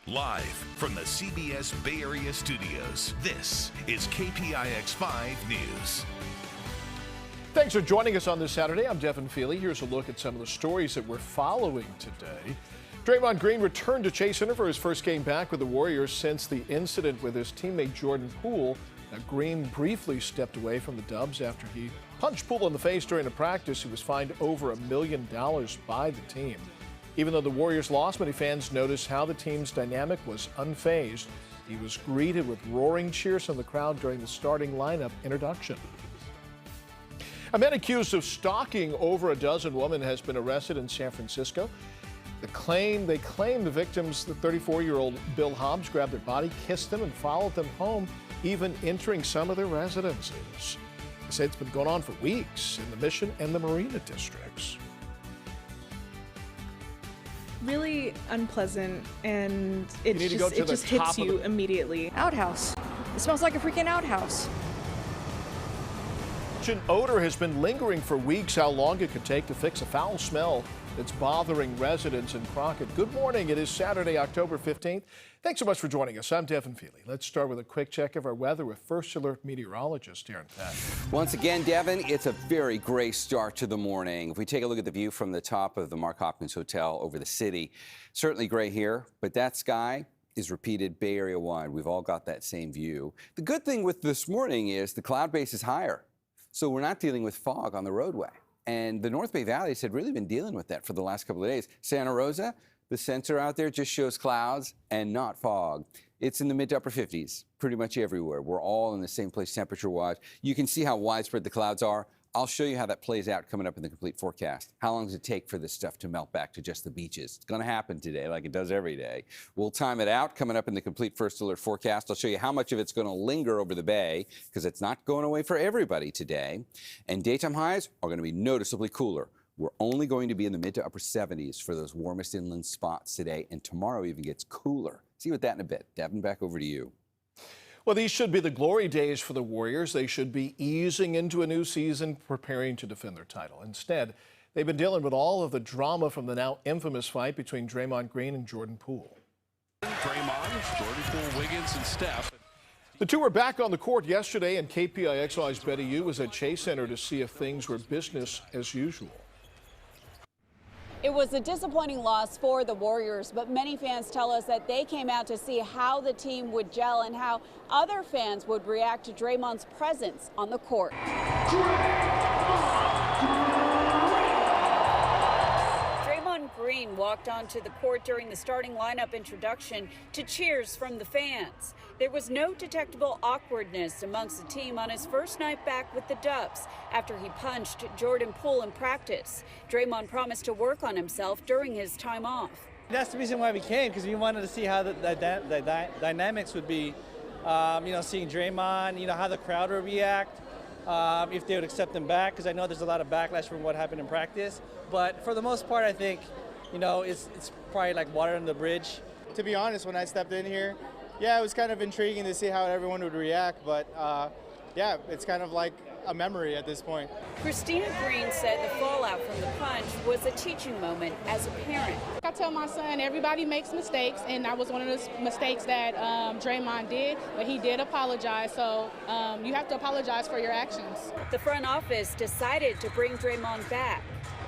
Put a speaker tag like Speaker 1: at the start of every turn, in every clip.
Speaker 1: Live from the CBS Bay Area studios, this is KPIX 5 News.
Speaker 2: Thanks for joining us on this Saturday. I'm Devin Feely. Here's a look at some of the stories that we're following today. Draymond Green returned to Chase Center for his first game back with the Warriors since the incident with his teammate Jordan Poole. Now, Green briefly stepped away from the Dubs after he punched Poole in the face during a practice. He was fined over $1 million by the team. Even though the Warriors lost, many fans noticed how the team's dynamic was unfazed. He was greeted with roaring cheers from the crowd during the starting lineup introduction. A man accused of stalking over a dozen women has been arrested in San Francisco. They claim the victims, the 34-year-old Bill Hobbs, grabbed their body, kissed them, and followed them home, even entering some of their residences. They say it's been going on for weeks in the Mission and the Marina districts.
Speaker 3: Really unpleasant, and it just hits you immediately.
Speaker 4: Outhouse. It smells like a freaking outhouse.
Speaker 2: An odor has been lingering for weeks. How long it could take to fix a foul smell that's bothering residents in Crockett. Good morning. It is Saturday, October 15th. Thanks so much for joining us. I'm Devin Feely. Let's start with a quick check of our weather with First Alert meteorologist Darren Peck.
Speaker 5: Once again, Devin, it's a very gray start to the morning. If we take a look at the view from the top of the Mark Hopkins Hotel over the city, certainly gray here, but that sky is repeated Bay Area wide. We've all got that same view. The good thing with this morning is the cloud base is higher, so we're not dealing with fog on the roadway. And the North Bay Valleys had really been dealing with that for the last couple of days. Santa Rosa, the sensor out there just shows clouds and not fog. It's in the mid to upper 50s pretty much everywhere. We're all in the same place temperature-wise. You can see how widespread the clouds are. I'll show you how that plays out coming up in the complete forecast. How long does it take for this stuff to melt back to just the beaches? It's going to happen today like it does every day. We'll time it out coming up in the complete First Alert forecast. I'll show you how much of it's going to linger over the bay because it's not going away for everybody today. And daytime highs are going to be noticeably cooler. We're only going to be in the mid to upper 70s for those warmest inland spots today, and tomorrow even gets cooler. See what that in a bit. Devin, back over to you.
Speaker 2: Well, these should be the glory days for the Warriors. They should be easing into a new season, preparing to defend their title. Instead, they've been dealing with all of the drama from the now infamous fight between Draymond Green and Jordan Poole.
Speaker 6: Draymond, Jordan Poole, Wiggins, and Steph.
Speaker 2: The two were back on the court yesterday, and KPIX Live's Betty Yu was at Chase Center to see if things were business as usual.
Speaker 7: It was a disappointing loss for the Warriors, but many fans tell us that they came out to see how the team would gel and how other fans would react to Draymond's presence on the court. Draymond Green walked onto the court during the starting lineup introduction to cheers from the fans. There was no detectable awkwardness amongst the team on his first night back with the Dubs after he punched Jordan Poole in practice. Draymond promised to work on himself during his time off.
Speaker 8: That's the reason why we came, because we wanted to see how the dynamics would be. Seeing Draymond, how the crowd would react, if they would accept him back, because I know there's a lot of backlash from what happened in practice. But for the most part, I think, it's probably like water under the bridge.
Speaker 9: To be honest, when I stepped in here, yeah, it was kind of intriguing to see how everyone would react, but yeah, it's kind of like a memory at this point.
Speaker 7: Christina Green said the fallout from the punch was a teaching moment as a parent.
Speaker 10: I tell my son everybody makes mistakes, and that was one of those mistakes that Draymond did, but he did apologize, so you have to apologize for your actions.
Speaker 7: The front office decided to bring Draymond back.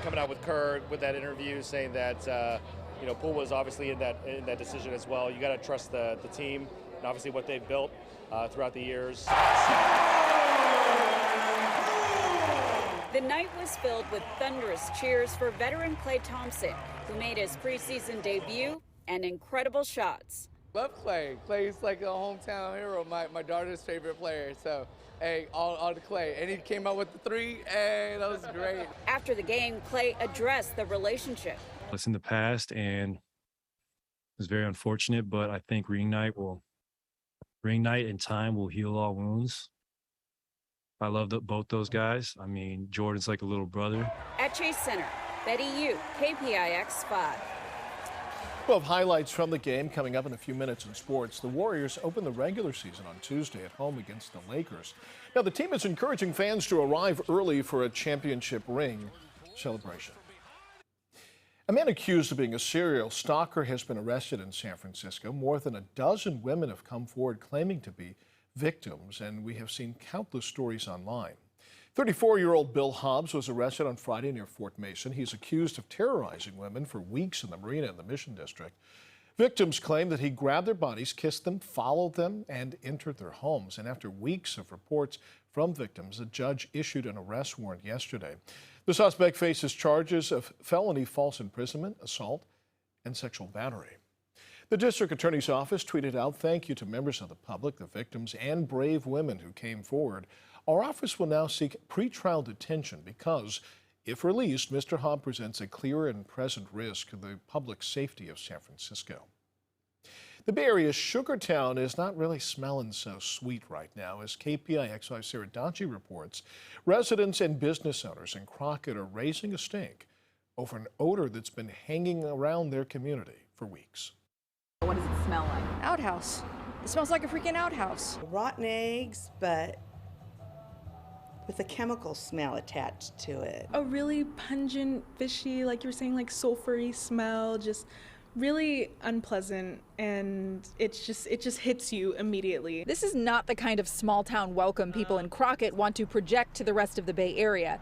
Speaker 11: Coming out with Kerr with that interview saying that Poole was obviously in that decision as well. You got to trust the team and obviously what they've built throughout the years.
Speaker 7: The night was filled with thunderous cheers for veteran Klay Thompson, who made his preseason debut and incredible shots.
Speaker 12: Love Klay. Klay's like a hometown hero, my daughter's favorite player. So, hey, all to Klay. And he came out with the three, hey, that was great.
Speaker 7: After the game, Klay addressed the relationship.
Speaker 13: It's in the past, and it's very unfortunate, but I think ring night and time will heal all wounds. I love both those guys. I mean, Jordan's like a little brother.
Speaker 7: At Chase Center, Betty Yu, KPIX 5.
Speaker 2: We'll have highlights from the game coming up in a few minutes in sports. The Warriors open the regular season on Tuesday at home against the Lakers. Now, the team is encouraging fans to arrive early for a championship ring celebration. A man accused of being a serial stalker has been arrested in San Francisco. More than a dozen women have come forward claiming to be victims, and we have seen countless stories online. 34-year-old Bill Hobbs was arrested on Friday near Fort Mason. He's accused of terrorizing women for weeks in the marina in the Mission District. Victims claim that he grabbed their bodies, kissed them, followed them, and entered their homes. And after weeks of reports from victims, a judge issued an arrest warrant yesterday. The suspect faces charges of felony false imprisonment, assault, and sexual battery. The district attorney's office tweeted out, "Thank you to members of the public, the victims, and brave women who came forward. Our office will now seek pretrial detention because, if released, Mr. Hobbs presents a clear and present risk to the public safety of San Francisco." The Bay Area's Sugar Town is not really smelling so sweet right now. As KPIX Sarah Donchi reports, residents and business owners in Crockett are raising a stink over an odor that's been hanging around their community for weeks.
Speaker 4: What does it smell like? Outhouse. It smells like a freaking outhouse.
Speaker 14: Rotten eggs, but with a chemical smell attached to it.
Speaker 3: A really pungent, fishy, like you were saying, like sulfury smell, just really unpleasant, and it just hits you immediately.
Speaker 4: This is not the kind of small town welcome people in Crockett want to project to the rest of the Bay Area.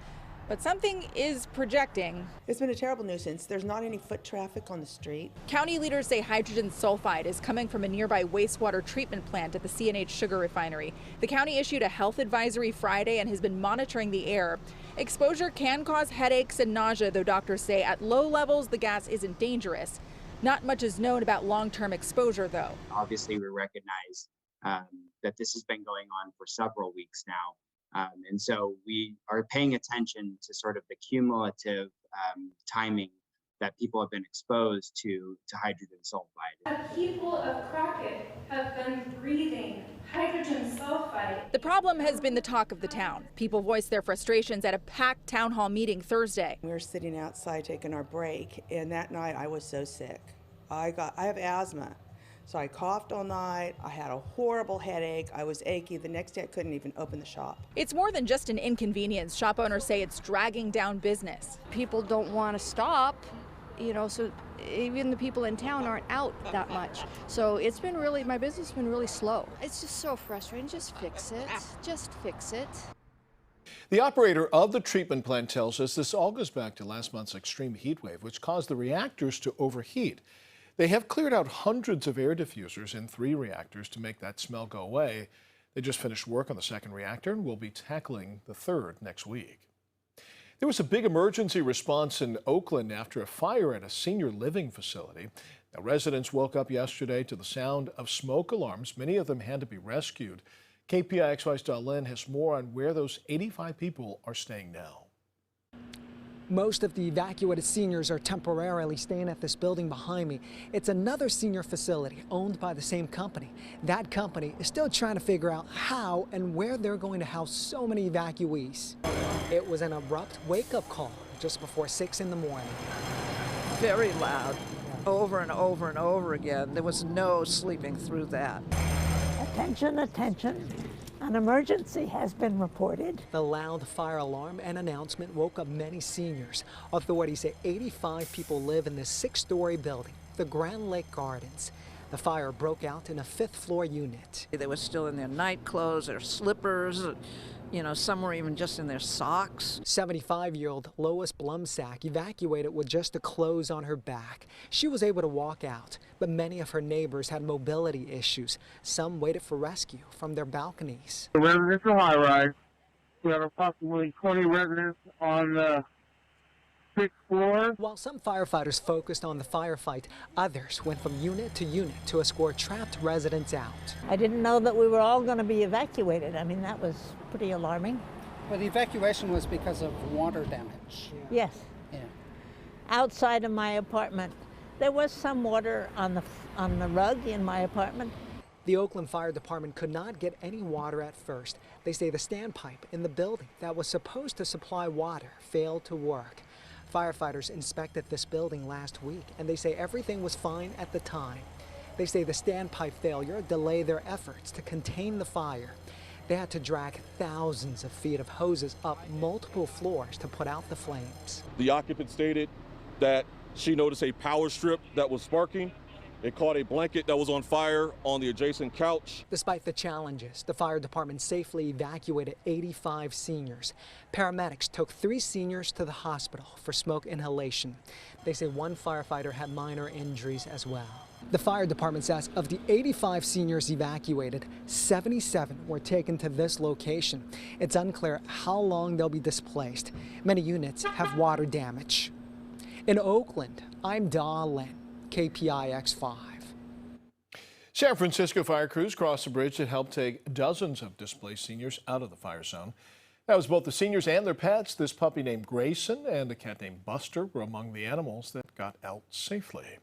Speaker 4: But something is projecting.
Speaker 14: It's been a terrible nuisance. There's not any foot traffic on the street.
Speaker 4: County leaders say hydrogen sulfide is coming from a nearby wastewater treatment plant at the C&H sugar refinery. The county issued a health advisory Friday and has been monitoring the air. Exposure can cause headaches and nausea, though doctors say at low levels the gas isn't dangerous. Not much is known about long-term exposure, though.
Speaker 15: Obviously, we recognize that this has been going on for several weeks now. And so we are paying attention to sort of the cumulative timing that people have been exposed to hydrogen sulfide.
Speaker 16: The people of Crockett have been breathing hydrogen sulfide.
Speaker 4: The problem has been the talk of the town. People voiced their frustrations at a packed town hall meeting Thursday.
Speaker 14: We were sitting outside taking our break, and that night I was so sick. I have asthma. So I coughed all night, I had a horrible headache, I was achy. The next day I couldn't even open the shop.
Speaker 4: It's more than just an inconvenience. Shop owners say it's dragging down business.
Speaker 17: People don't want to stop, so even the people in town aren't out that much. So it's been really, my business has been really slow. It's just so frustrating. Just fix it. Just fix it.
Speaker 2: The operator of the treatment plant tells us this all goes back to last month's extreme heat wave, which caused the reactors to overheat. They have cleared out hundreds of air diffusers in 3 reactors to make that smell go away. They just finished work on the 2nd reactor and will be tackling the 3rd next week. There was a big emergency response in Oakland after a fire at a senior living facility. Now, residents woke up yesterday to the sound of smoke alarms. Many of them had to be rescued. KPIX's Darlene has more on where those 85 people are staying now.
Speaker 18: Most of the evacuated seniors are temporarily staying at this building behind me. It's another senior facility owned by the same company. That company is still trying to figure out how and where they're going to house so many evacuees. It was an abrupt wake-up call just before 6 in the morning.
Speaker 19: Very loud, over and over and over again. There was no sleeping through that.
Speaker 20: Attention, attention. An emergency has been reported.
Speaker 18: The loud fire alarm and announcement woke up many seniors. Authorities say 85 people live in this 6-story building, the Grand Lake Gardens. The fire broke out in a 5th-floor unit.
Speaker 19: They were still in their night clothes, their slippers, some were even just in their socks.
Speaker 18: 75-year-old Lois Blumsack evacuated with just the clothes on her back. She was able to walk out, but many of her neighbors had mobility issues. Some waited for rescue from their balconies.
Speaker 21: The residential high-rise, we have approximately 20 residents on the 6th floor.
Speaker 18: While some firefighters focused on the firefight, others went from unit to escort trapped residents out.
Speaker 20: I didn't know that we were all going to be evacuated. I mean, that was pretty alarming.
Speaker 22: Well, the evacuation was because of water damage.
Speaker 20: Yes.
Speaker 22: Yeah.
Speaker 20: Outside of my apartment, there was some water on the rug in my apartment.
Speaker 18: The Oakland Fire Department could not get any water at first. They say the standpipe in the building that was supposed to supply water failed to work. Firefighters inspected this building last week, and they say everything was fine at the time. They say the standpipe failure delayed their efforts to contain the fire. They had to drag thousands of feet of hoses up multiple floors to put out the flames.
Speaker 23: The occupant stated that
Speaker 1: She noticed a power strip that was sparking. It caught a blanket that was on fire on the adjacent couch.
Speaker 18: Despite the challenges, the fire department safely evacuated 85 seniors. Paramedics took 3 seniors to the hospital for smoke inhalation. They say 1 firefighter had minor injuries as well. The fire department says of the 85 seniors evacuated, 77 were taken to this location. It's unclear how long they'll be displaced. Many units have water damage. In Oakland, I'm Dahlin. KPIX 5.
Speaker 2: San Francisco fire crews crossed the bridge that helped take dozens of displaced seniors out of the fire zone. That was both the seniors and their pets. This puppy named Grayson and a cat named Buster were among the animals that got out safely.